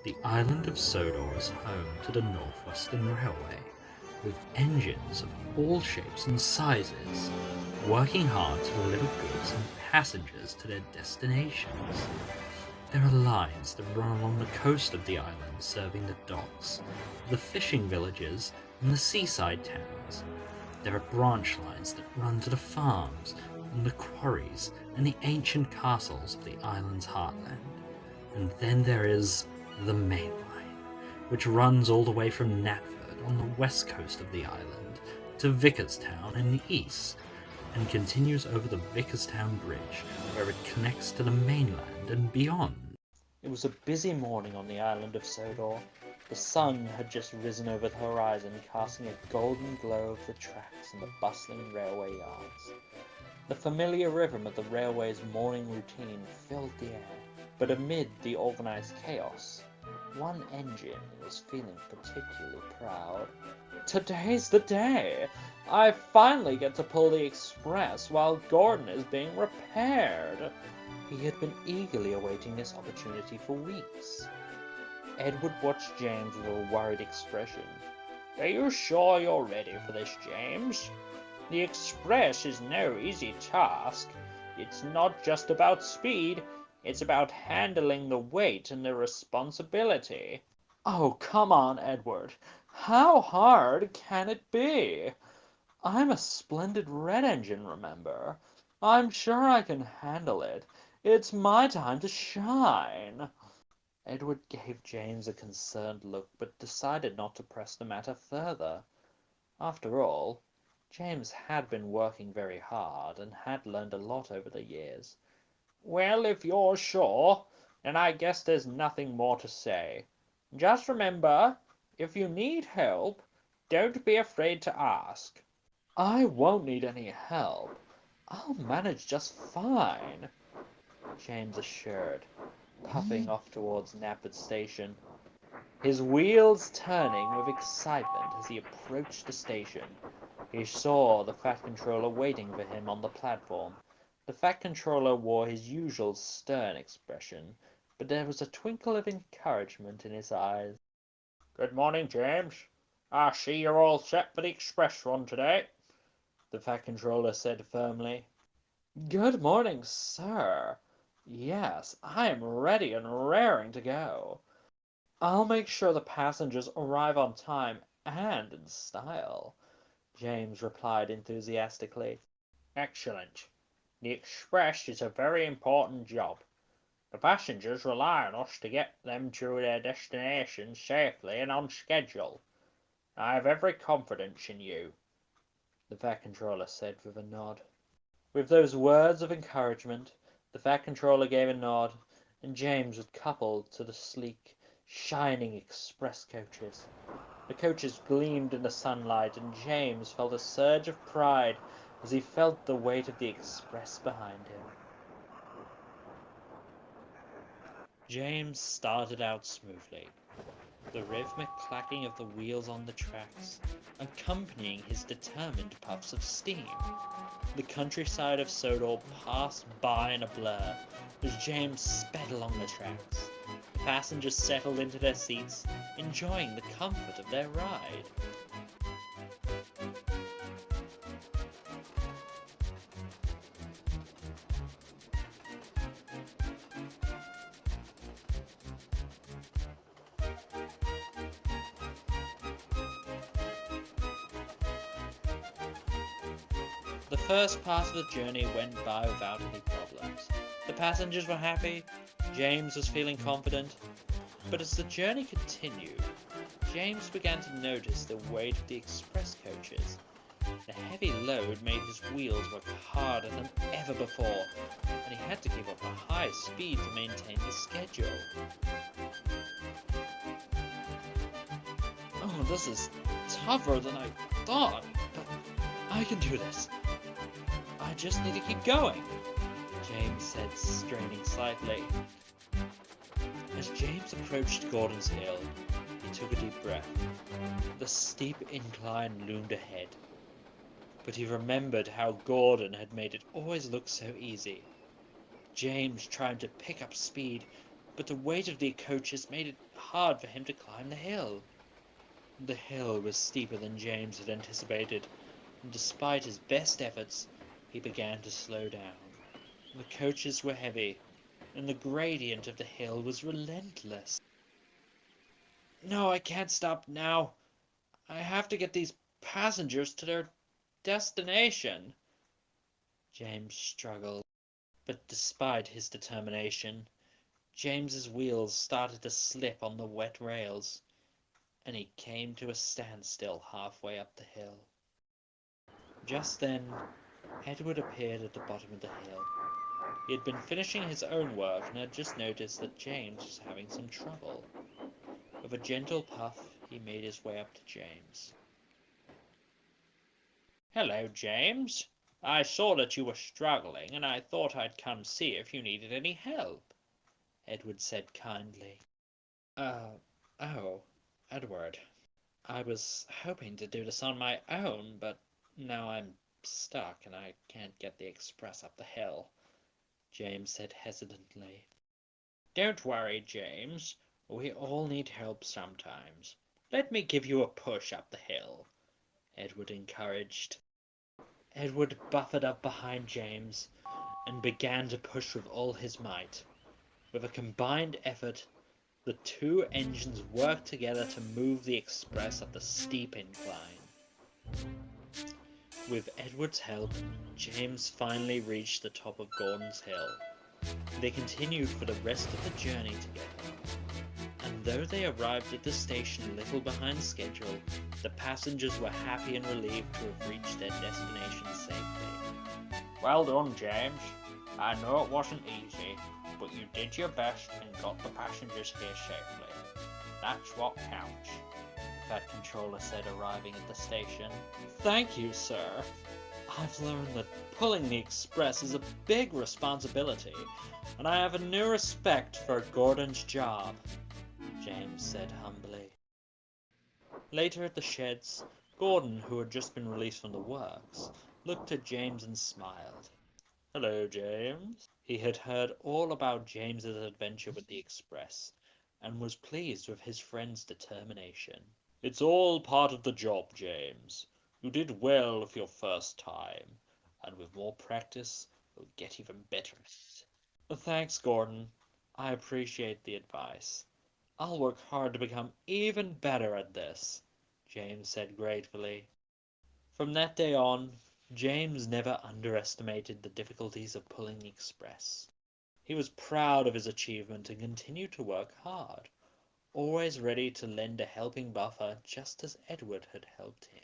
The island of Sodor is home to the Northwestern Railway, with engines of all shapes and sizes, working hard to deliver goods and passengers to their destinations. There are lines that run along the coast of the island serving the docks, the fishing villages, and the seaside towns. There are branch lines that run to the farms, and the quarries, and the ancient castles of the island's heartland. And then there is the main line, which runs all the way from Knapford on the west coast of the island to Vickerstown in the east, and continues over the Vickerstown Bridge, where it connects to the mainland and beyond. It was a busy morning on the island of Sodor. The sun had just risen over the horizon, casting a golden glow over the tracks and the bustling railway yards. The familiar rhythm of the railway's morning routine filled the air, but amid the organized chaos, one engine was feeling particularly proud. Today's the day! I finally get to pull the express while Gordon is being repaired! He had been eagerly awaiting this opportunity for weeks. Edward watched James with a worried expression. Are you sure you're ready for this, James? The express is no easy task. It's not just about speed, it's about handling the weight and the responsibility. Oh, come on, Edward. How hard can it be? I'm a splendid red engine, remember? I'm sure I can handle it. It's my time to shine. Edward gave James a concerned look, but decided not to press the matter further. After all, James had been working very hard and had learned a lot over the years. Well, if you're sure, then I guess there's nothing more to say. Just remember, if you need help, don't be afraid to ask. I won't need any help. I'll manage just fine, James assured, puffing off towards Knapford Station, his wheels turning with excitement as he approached the station. He saw the Fat Controller waiting for him on the platform. The Fat Controller wore his usual stern expression, but there was a twinkle of encouragement in his eyes. Good morning, James. I see you're all set for the express run today, the Fat Controller said firmly. Good morning, sir. Yes, I am ready and raring to go. I'll make sure the passengers arrive on time and in style, James replied enthusiastically. Excellent. The express is a very important job. The passengers rely on us to get them to their destinations safely and on schedule. I have every confidence in you, the Fat Controller said with a nod. With those words of encouragement, the Fat Controller gave a nod, and James was coupled to the sleek, shining express coaches. The coaches gleamed in the sunlight, and James felt a surge of pride as he felt the weight of the express behind him. James started out smoothly, the rhythmic clacking of the wheels on the tracks accompanying his determined puffs of steam. The countryside of Sodor passed by in a blur as James sped along the tracks. The passengers settled into their seats, enjoying the comfort of their ride. The first part of the journey went by without any problems. The passengers were happy, James was feeling confident, but as the journey continued, James began to notice the weight of the express coaches. The heavy load made his wheels work harder than ever before, and he had to keep up a high speed to maintain the schedule. Oh, this is tougher than I thought, but I can do this. I just need to keep going, James said, straining slightly. As James approached Gordon's Hill, he took a deep breath. The steep incline loomed ahead, but he remembered how Gordon had made it always look so easy. James, trying to pick up speed, but the weight of the coaches made it hard for him to climb the hill. The hill was steeper than James had anticipated, and despite his best efforts, he began to slow down. The coaches were heavy, and the gradient of the hill was relentless. No, I can't stop now. I have to get these passengers to their destination. James struggled, but despite his determination, James's wheels started to slip on the wet rails, and he came to a standstill halfway up the hill. Just then, Edward appeared at the bottom of the hill. He had been finishing his own work and had just noticed that James was having some trouble. With a gentle puff, he made his way up to James. "Hello, James. I saw that you were struggling, and I thought I'd come see if you needed any help," Edward said kindly. Oh, Edward. I was hoping to do this on my own, but now I'm stuck and I can't get the express up the hill," James said hesitantly. "Don't worry, James. We all need help sometimes. Let me give you a push up the hill," Edward encouraged. Edward buffered up behind James and began to push with all his might. With a combined effort, the two engines worked together to move the express up the steep incline. With Edward's help, James finally reached the top of Gordon's Hill. They continued for the rest of the journey together, and though they arrived at the station a little behind schedule, the passengers were happy and relieved to have reached their destination safely. "Well done, James. I know it wasn't easy, but you did your best and got the passengers here safely. That's what counts," the Fat Controller said, arriving at the station. "Thank you, sir. I've learned that pulling the express is a big responsibility, and I have a new respect for Gordon's job," James said humbly. Later at the sheds, Gordon, who had just been released from the works, looked at James and smiled. "Hello, James." He had heard all about James's adventure with the express, and was pleased with his friend's determination. "It's all part of the job, James. You did well for your first time, and with more practice, you'll get even better. Thanks, Gordon. I appreciate the advice. I'll work hard to become even better at this," James said gratefully. From that day on, James never underestimated the difficulties of pulling the express. He was proud of his achievement and continued to work hard, always ready to lend a helping buffer just as Edward had helped him.